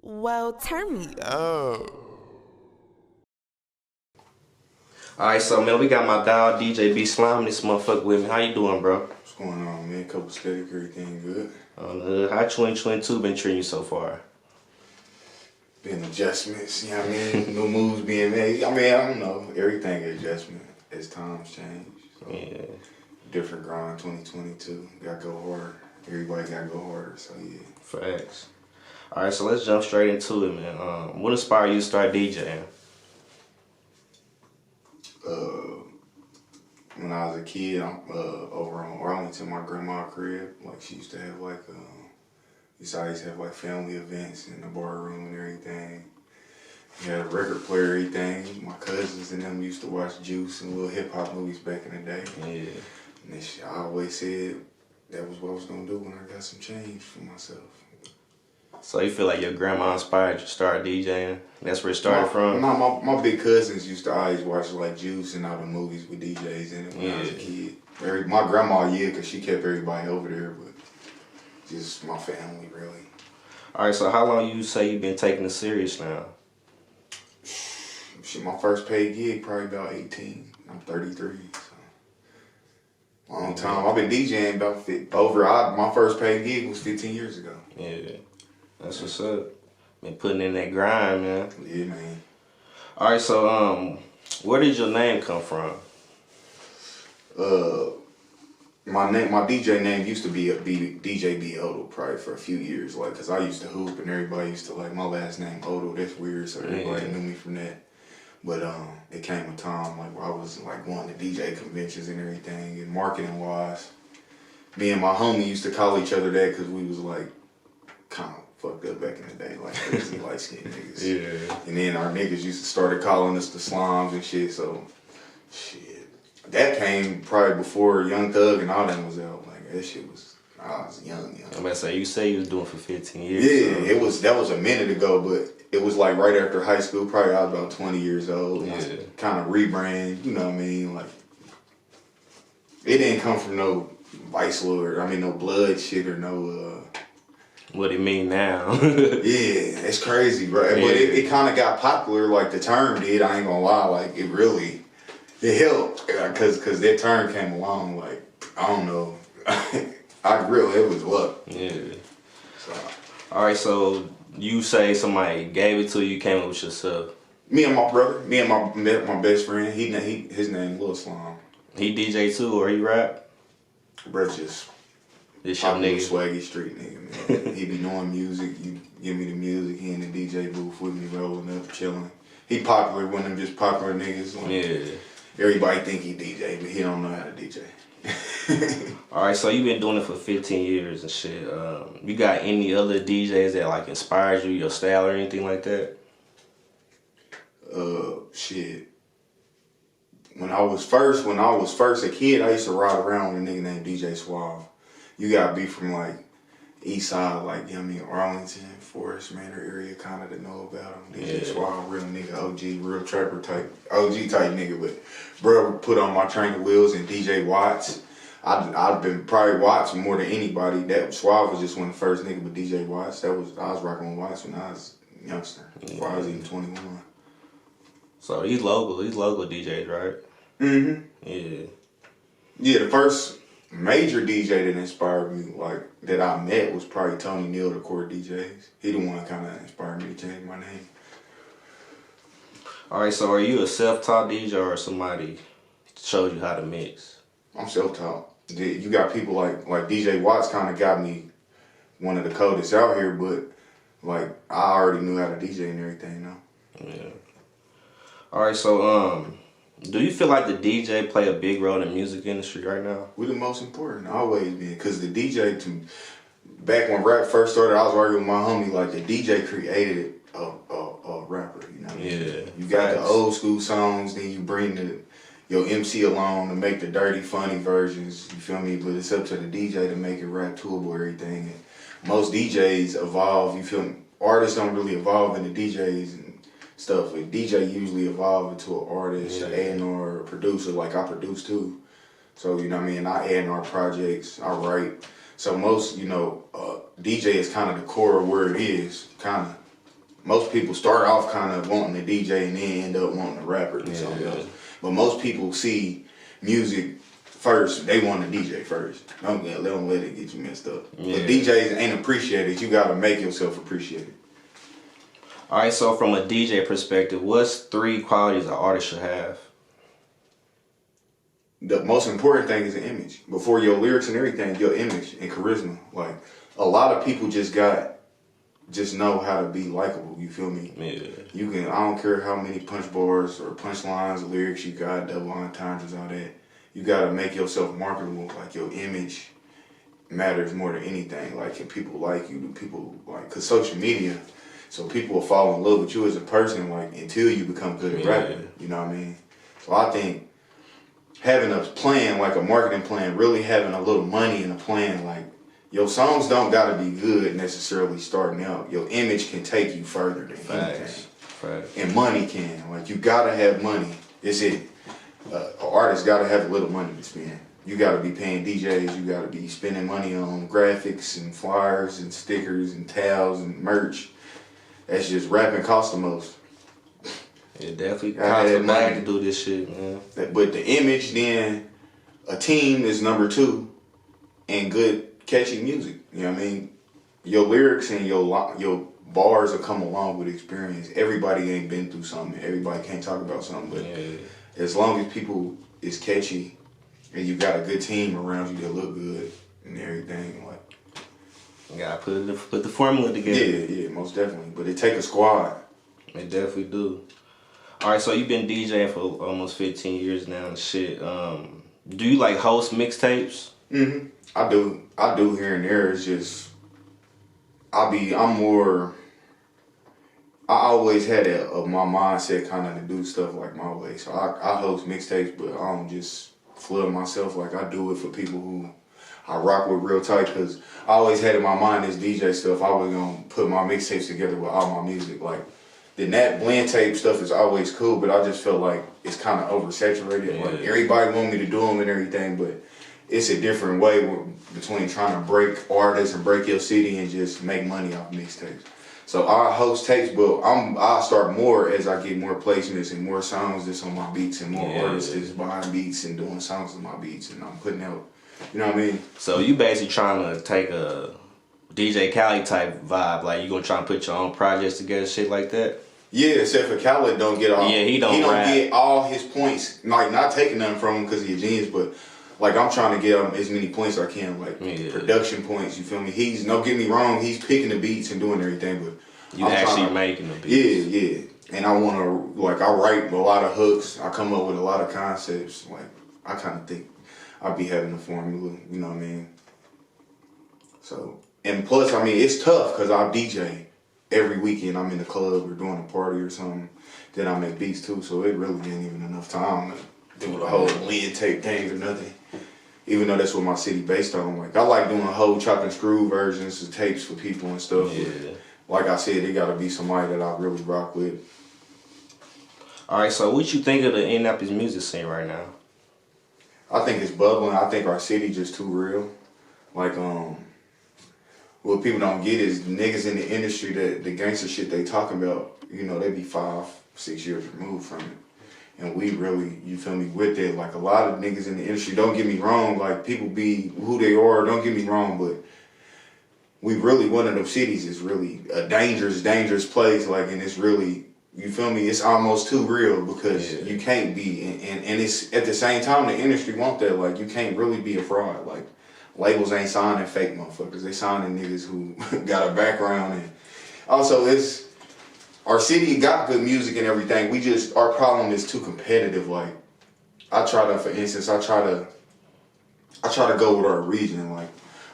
Well, turn me up. Alright, so man, we got my dog DjBSlime, this motherfucker with me. How you doing, bro? What's going on, man? Couple steady, everything good. How 2022 been treating you so far? Been adjustments, you know what I mean? New moves being made. I mean, I don't know. Everything adjustment as times change. So Yeah. different grind 2022. Gotta go harder. Everybody gotta go harder, so yeah. Facts. Alright, so let's jump straight into it, man. What inspired you to start DJing? When I was a kid, I'm over on Arlington, my grandma's crib. Like, she used to have like, used to always have like family events in the bar room and everything. We had a record player, everything. My cousins and them used to watch Juice and little hip hop movies back in the day. Yeah. And this shit, I always said that was what I was gonna do when I got some change for myself. So you feel like your grandma inspired you to start DJing? That's where it started from? No, my big cousins used to always watch like Juice and all the movies with DJs in it when I was a kid. My grandma, yeah, because she kept everybody over there, but just my family, really. Alright, so how long you say you've been taking it serious now? Shit, my first paid gig probably about 18. I'm 33, so long time. I've been DJing about my first paid gig was 15 years ago. Yeah. That's what's up. Been putting in that grind, man. Yeah, man. Alright, so where did your name come from? My DJ name used to be DJB Odell probably for a few years, like, cause I used to hoop and everybody used to like my last name Odell. That's weird, so everybody knew me from that. But it came a time like where I was like going to DJ conventions and everything, and marketing wise, me and my homie used to call each other that because we was like kind of fucked up back in the day, like crazy light skinned niggas. Yeah. And then our niggas used to started calling us the Slimes and shit. So shit. That came probably before Young Thug and all that was out. Like that shit was, I was young. I'm about to say, you say you was doing it for 15 years. Yeah, so. That was a minute ago, but it was like right after high school. Probably I was about 20 years old. And I kind of rebrand, you know what I mean? Like it didn't come from no Vice Lord. I mean no blood shit or no. What it mean now? Yeah, it's crazy, bro. Yeah. But it kind of got popular, like the term did. I ain't gonna lie, like it helped, cause that term came along. Like I don't know, it was luck. Yeah. So, all right, so you say somebody gave it to you, came up with yourself. Me and my brother, me and my best friend. His name Lil Slime. He DJ too, or he rap? Bro, just this your nigga, swaggy street nigga, man. He be knowing music. You give me the music. He in the DJ booth with me, rolling up, chilling. He popular, one of them just popular niggas. Like, yeah. Everybody think he DJ, but he don't know how to DJ. All right, so you been doing it for 15 years and shit. You got any other DJs that like inspires you, your style or anything like that? Shit. When I was first a kid, I used to ride around with a nigga named DJ Suave. You gotta be from like East Side, like, you know what I mean, Arlington, Forest Manor area, kind of to know about him. DJ Suave, real nigga, OG, real trapper type, OG type nigga. But bro put on my trainer wheels and DJ Watts. I've been probably Watts more than anybody. That Suave was just one of the first niggas, but DJ Watts, I was rocking with Watts when I was a youngster, before I was even 21. So he's local DJs, right? Mm-hmm. Yeah. Yeah, the first major DJ that inspired me, like, that I met was probably Tony Neal, the Core DJs. He the one kind of inspired me to change my name. All right, so are you a self-taught DJ or somebody showed you how to mix? I'm self-taught. You got people like DJ Watts kind of got me one of the coldest out here, but like I already knew how to DJ and everything, you know? Yeah. All right, so do you feel like the DJ play a big role in the music industry right now? We're the most important, always been. Because the DJ, back when rap first started, I was arguing with my homie, like the DJ created a rapper, you know? Yeah. You got the old school songs, then you bring your MC along to make the dirty, funny versions, you feel me? But it's up to the DJ to make it rap toolable, everything. And most DJs evolve, you feel me? Artists don't really evolve into DJs and stuff. Like DJ usually evolve into an artist, an A&R, a producer, like I produce too. So, you know what I mean? I A&R projects, I write. So most, DJ is kind of the core of where it is, kind of. most people start off kind of wanting to DJ and then end up wanting to rap or something else. But most people see music first. They want to DJ first. Don't let it get you messed up. Yeah. But DJs ain't appreciated. You got to make yourself appreciated. All right, so from a DJ perspective, what's 3 qualities an artist should have? The most important thing is the image. Before your lyrics and everything, your image and charisma. Like, a lot of people just know how to be likable, you feel me? Yeah. I don't care how many punch bars or punch lines, lyrics you got, double entendres, all that. You gotta make yourself marketable. Like, your image matters more than anything. Like, can people like you? Do people like, cause social media, so people will fall in love with you as a person, like, until you become good at rapping. You know what I mean? So I think having a plan, like a marketing plan, really having a little money in a plan, like, your songs don't gotta be good necessarily starting out. Your image can take you further than anything. And money can. Like, you gotta have money. An artist gotta have a little money to spend. You gotta be paying DJs, you gotta be spending money on graphics and flyers and stickers and towels and merch. That's just rapping costs the most. It definitely costs a bag to do this shit, man. But the image, then a team is number 2, and good catchy music. You know what I mean? Your lyrics and your bars will come along with experience. Everybody ain't been through something. Everybody can't talk about something. But as long as people is catchy and you got a good team around you that look good and everything, like, you gotta put the formula together. Yeah, most definitely. But it take a squad. It definitely do. All right, so you've been DJing for almost 15 years now and shit. Do you like host mixtapes? Mm-hmm. I do here and there. It's just I always had my mindset kind of to do stuff like my way. So I host mixtapes, but I don't just flood myself. Like, I do it for people who I rock with real tight, because I always had in my mind this DJ stuff. I was gonna put my mixtapes together with all my music. Like, the Nat blend tape stuff is always cool, but I just feel like it's kind of oversaturated. Like, everybody want me to do them and everything, but it's a different way between trying to break artists and break your city and just make money off mixtapes. So I host tapes, but I'll start more as I get more placements and more songs that's on my beats and more artists that's buying beats and doing songs on my beats, and I'm putting out, you know what I mean? So you basically trying to take a DJ Khaled type vibe, like you gonna try and put your own projects together, shit like that? Yeah, except for Khaled don't get all. Yeah, he don't get all his points. Like, not taking nothing from him because he's a genius, but like, I'm trying to get him as many points as I can, like production points. You feel me? Don't get me wrong, he's picking the beats and doing everything, but you actually making the beats. Yeah. And I want to, like, I write a lot of hooks. I come up with a lot of concepts. Like, I kind of think I'll be having a formula. You know what I mean? So, and plus, I mean, it's tough because I DJ every weekend. I'm in the club or doing a party or something. Then I make beats too, so it really ain't even enough time to do the whole lid tape thing or nothing. Even though that's what my city based on. Like, I like doing whole chop and screw versions of tapes for people and stuff. Yeah. But like I said, it gotta be somebody that I really rock with. All right, so what you think of the Indianapolis music scene right now? I think it's bubbling. I think our city just too real. Like, what people don't get is niggas in the industry, that the gangster shit they talking about, you know, they be 5-6 years removed from it. And we really, you feel me, with it. Like, a lot of niggas in the industry, don't get me wrong, like, people be who they are, don't get me wrong, but we really, one of those cities is really a dangerous place, like, and it's really, you feel me, it's almost too real, because you can't be, and it's, at the same time, the industry want that, like, you can't really be a fraud, like, labels ain't signing fake motherfuckers, they signing niggas who got a background, and also, our city got good music and everything, our problem is too competitive, like, for instance, I try to go with our region, like,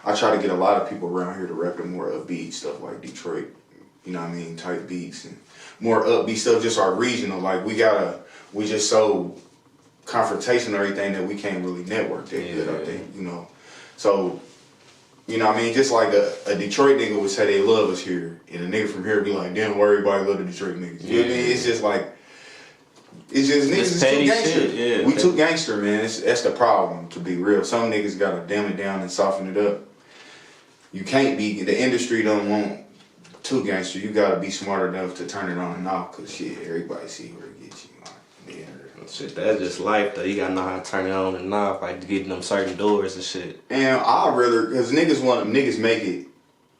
I try to get a lot of people around here to rap the more upbeat stuff, like Detroit, you know what I mean, type beats, and more upbeat stuff, just our regional, like, we just so confrontational everything that we can't really network that good, I think, you know, so, you know what I mean, just like a Detroit nigga would say they love us here, and a nigga from here be like, damn, why everybody love the Detroit niggas, you know what I mean, it's just like, it's just niggas is too gangster. We too gangster, man. That's the problem, to be real. Some niggas gotta damn it down and soften it up. You can't be, the industry don't want too gangster. You gotta be smart enough to turn it on and off, cause shit, everybody see where it gets you. Like, shit, that's just life though. You gotta know how to turn it on and off, like getting them certain doors and shit. And I'd rather, cause niggas make it.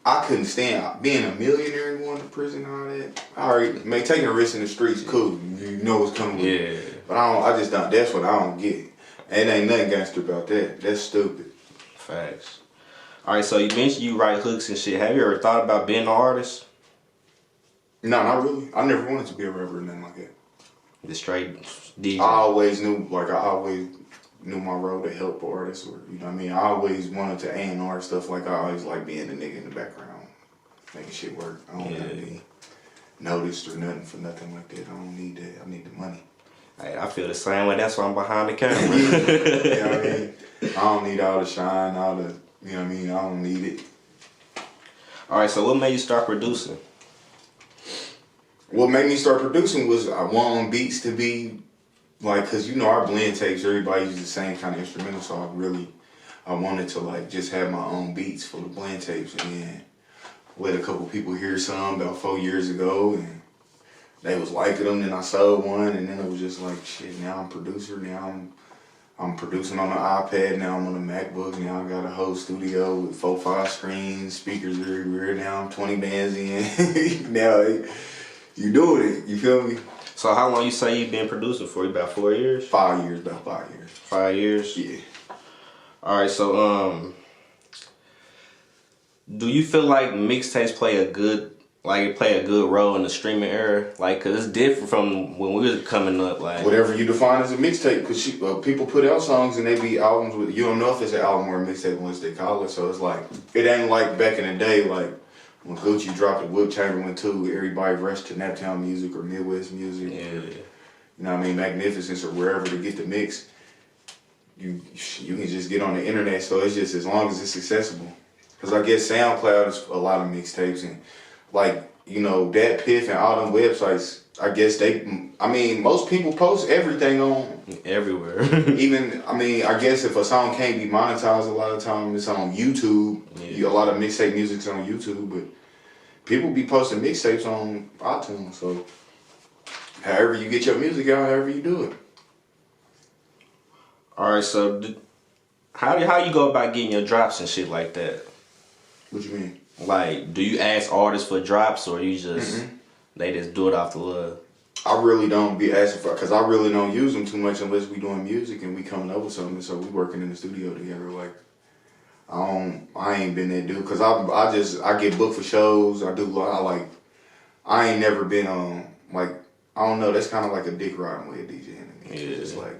I couldn't stand being a millionaire and going to prison and all that. Alright, taking a risk in the streets, cool. You know what's coming with it. But I just don't, that's what I don't get. And ain't nothing gangster about that. That's stupid. Facts. Alright, so you mentioned you write hooks and shit. Have you ever thought about being an artist? No, not really. I never wanted to be a rapper or nothing like that. The straight DJ? I always knew my role to help artists, or you know what I mean. I always wanted to A&R stuff. Like I always like being the nigga in the background, making shit work. I don't gotta be noticed or nothing for nothing like that. I don't need that. I need the money. Hey, I feel the same way. That's why I'm behind the camera. You know what I mean? I don't need all the shine, all the, you know what I mean. I don't need it. All right. So what made you start producing? What made me start producing was I want beats to be like, cause you know our blend tapes, everybody uses the same kind of instrumental, so I wanted to like just have my own beats for the blend tapes, and then let a couple people hear some about 4 years ago, and they was liking them, then I sold one, and then it was just like, shit, now I'm a producer, now I'm producing on the iPad, now I'm on the MacBook, now I got a whole studio with 4, 5 screens, speakers everywhere, now I'm 20 bands in, now you doing it, you feel me? So how long you say you been producing for? About 4 years? 5 years, about 5 years. 5 years? Yeah. All right, so do you feel like mixtapes play a good role in the streaming era? Like, cause it's different from when we was coming up. Like whatever you define as a mixtape, cause people put out songs and they be albums with, you don't know if it's an album or a mixtape unless they call it. So it's like, it ain't like back in the day, like when Gucci dropped the Wood Chamberlain 2, everybody rushed to Naptown Music or Midwest Music, or, you know what I mean, Magnificence or wherever to get the mix. You can just get on the internet, so it's just as long as it's accessible. Cause I guess SoundCloud is a lot of mixtapes, and like, you know, Dat Piff and all them websites, I guess most people post everything on everywhere. Even, I guess if a song can't be monetized, a lot of times it's on YouTube. A lot of mixtape music's on YouTube, but people be posting mixtapes on iTunes. So, however you get your music out, however you do it. All right, so how you go about getting your drops and shit like that? What you mean? Like, do you ask artists for drops, or you just they just do it off the love? I really don't be asking for, cause I really don't use them too much unless we doing music and we coming up with something. So we working in the studio together. Like, I ain't been that dude, cause I get booked for shows. I ain't never been on, like, I don't know. That's kind of like a dick riding way of DJing to me. It's just like,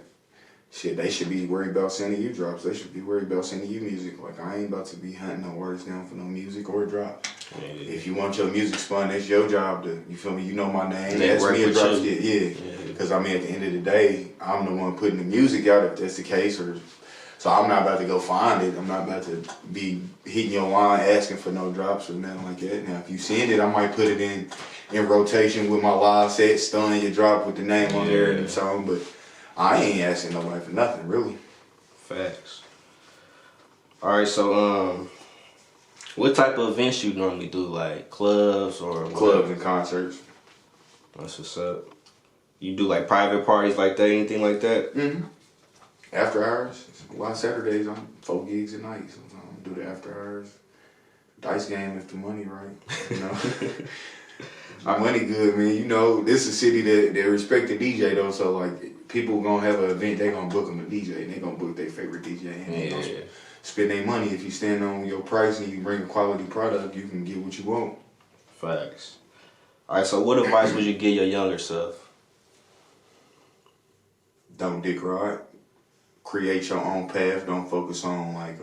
shit, they should be worried about sending you drops. They should be worried about sending you music. Like, I ain't about to be hunting no artists down for no music or drop. If you want your music spun, that's your job to, you feel me? You know my name. Ask me a drop. Because at the end of the day, I'm the one putting the music out if that's the case. So I'm not about to go find it. I'm not about to be hitting your line asking for no drops or nothing like that. Now, if you send it, I might put it in rotation with my live set, stun your drop with the name on there and the song, but I ain't asking nobody for nothing, really. Facts. All right, so what type of events you normally do, like clubs or whatever? Clubs and concerts. That's what's up. You do like private parties like that, anything like that? Mm-hmm. After hours. A lot of Saturdays, I'm 4 gigs a night. Sometimes I do the after hours. Dice game if the money right, you know. Our money good, man. You know, this is a city that respect the DJ though, so like people gonna have an event, they gonna book them a DJ, and they gonna book their favorite DJ, and they gonna spend their money. If you stand on your price and you bring a quality product, you can get what you want. Facts. All right, so what advice would you give your younger self? Don't dick ride. Create your own path. Don't focus on like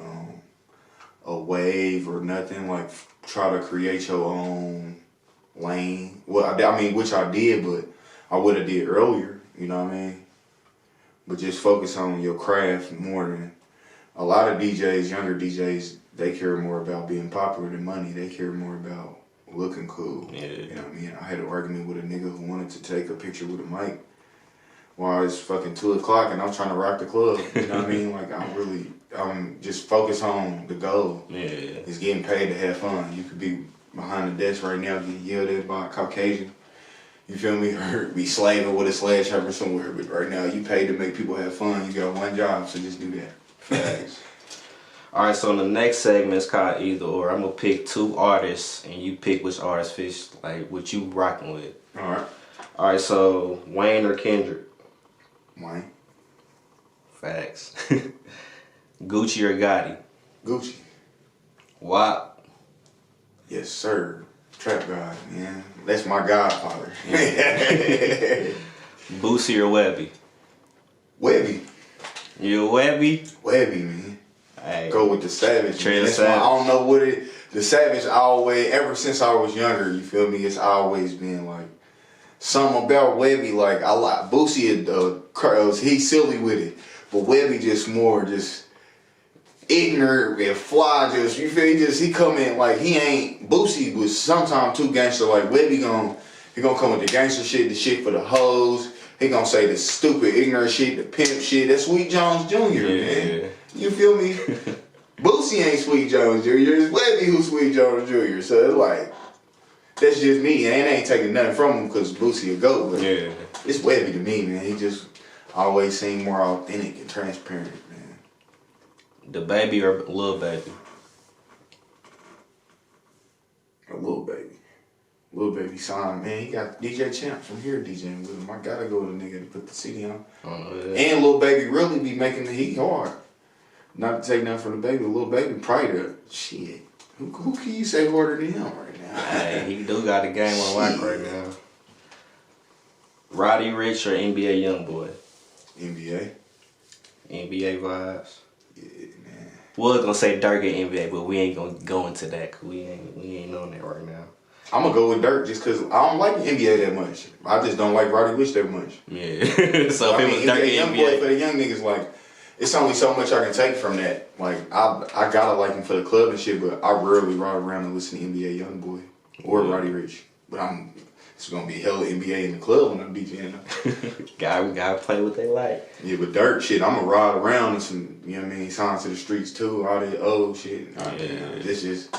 a wave or nothing. Like try to create your own lane. Well, which I did, but I would have did earlier. You know what I mean? But just focus on your craft more than a lot of DJs. Younger DJs, they care more about being popular than money. They care more about looking cool. Yeah. You know what I mean? I had an argument with a nigga who wanted to take a picture with a mic while it's fucking 2 o'clock and I'm trying to rock the club. You know what I mean? Like I'm just focused on the goal. Yeah. It's getting paid to have fun. You could be behind the desk right now getting yelled at by a Caucasian. You feel me? Or be slaving with a sledgehammer somewhere. But right now, you paid to make people have fun. You got one job, so just do that. Facts. All right, so the next segment is called Either Or. I'm gonna pick 2 artists, and you pick which artist fits like what you rocking with. All right. All right, so Wayne or Kendrick? Wayne. Facts. Gucci or Gotti? Gucci. WAP? Yes, sir. Trap God, man. That's my godfather. Boosie or Webby? Webby. You a Webby? Webby, man. Hey. Go with the Savage. That's why I don't know what it. The Savage always, ever since I was younger, you feel me? It's always been like something about Webby. Like I like Boosie. He's silly with it, but Webby just more just ignorant and fly. Just you feel? He come in like he ain't. Boosie was sometimes too gangster. Like Webby he gonna come with the gangster shit, the shit for the hoes. He gonna say the stupid ignorant shit, the pimp shit. That's Sweet Jones Jr. Man. You feel me? Boosie ain't Sweet Jones Jr. It's Webby who's Sweet Jones Jr. So it's like, that's just me. And it ain't taking nothing from him because Boosie a goat. But it's Webby to me, man. He just always seemed more authentic and transparent, man. The Baby or Lil Baby? A Lil Baby. Lil Baby signed, man. He got DJ Champs. I'm here DJing with him. I gotta go with a nigga to put the CD on. And Lil Baby really be making the heat hard. Not to take nothing from the Baby, but Lil Baby probably the shit. Who can you say harder than him right now? Hey, he do got the game on lock right now. Roddy Ricch or NBA Youngboy? NBA. NBA vibes. Yeah, man. We was gonna say Dirk at NBA, but we ain't gonna go into that because we ain't on that right now. I'm gonna go with Dirk just because I don't like the NBA that much. I just don't like Roddy Ricch that much. Yeah. So if it was Dirk NBA NBA, Youngboy for the young niggas, like it's only so much I can take from that. Like I gotta like him for the club and shit, but I rarely ride around and listen to NBA Youngboy or Roddy Ricch. But it's gonna be hella NBA in the club when I'm DJing. gotta play what they like. Yeah, but Dirk shit, I'm gonna ride around and some, you know what I mean, signs to the streets too, all that old shit. It's just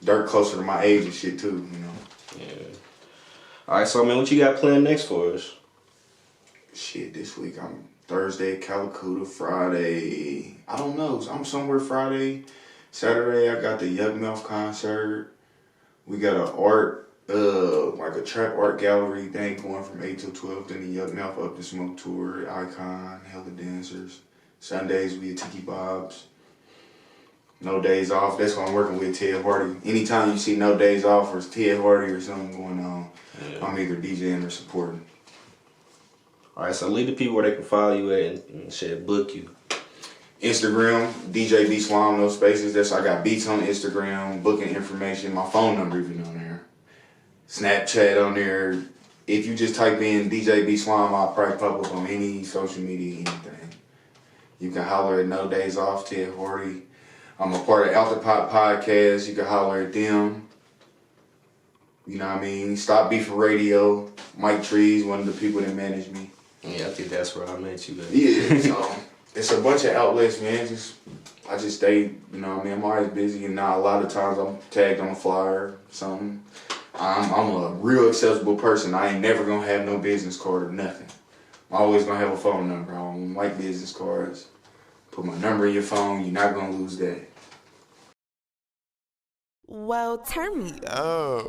Dirk closer to my age and shit too, you know. Yeah. All right, so man, what you got planned next for us? Shit, this week I'm Thursday, Calicuta, Friday. I don't know. I'm somewhere Friday. Saturday I got the DjBSlime concert. We got a art, like a trap art gallery thing going from 8 till 12. Then the DjBSlime Up the Smoke tour, Icon, hella dancers. Sundays we at Tiki Bob's. No Days Off. That's what I'm working with, Ted Hardy. Anytime you see No Days Off or Ted Hardy or something going on, I'm either DJing or supporting. All right, so leave the people where they can follow you at and shit, book you. Instagram, DjBSlime, no spaces. I got beats on Instagram, booking information, my phone number even on there. Snapchat on there. If you just type in DjBSlime, I'll probably pop up on any social media, anything. You can holler at No Days Off, Ted Hardy. I'm a part of Out the Pot podcast. You can holler at them. You know what I mean? Stop Beefing Radio. Mike Trees, one of the people that manage me. Yeah, I think that's where I met you, baby. Yeah, so it's a bunch of outlets, man. I just stay, you know what I mean? I'm always busy, and now a lot of times I'm tagged on a flyer or something. I'm a real accessible person. I ain't never gonna have no business card or nothing. I'm always gonna have a phone number. I don't like business cards. Put my number in your phone, you're not gonna lose that. Well, turn me up.